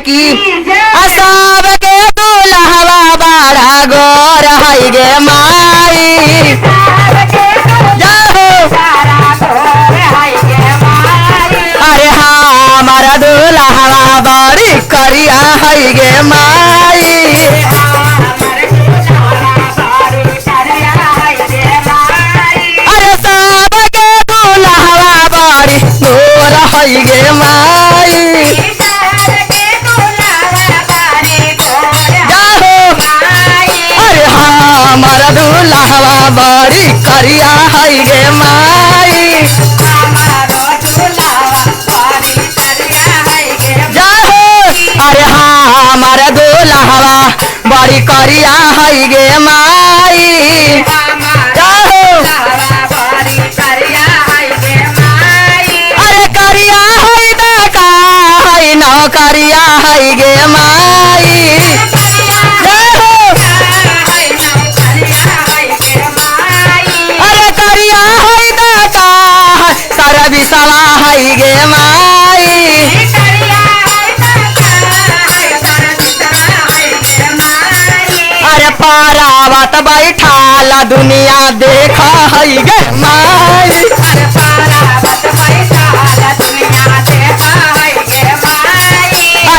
की सब के दुल्हवा बड़ा गोर है गे माई अरे हमारा दुल्हवा बड़ी करिया है गे माई अरे सब के दुल्हवा बड़ी गोर है गे माई अरे हमारा दुल्हवा बड़ी करिया है गे माई अरे हमारा दुल्हवा बड़ी करिया है गे माई अरे करिया है देखा है न करिया है गे माई अरे करिया है देखा सारा बिसवा है गे माई अरे पारावत बैठाला दुनिया देखा है गे माई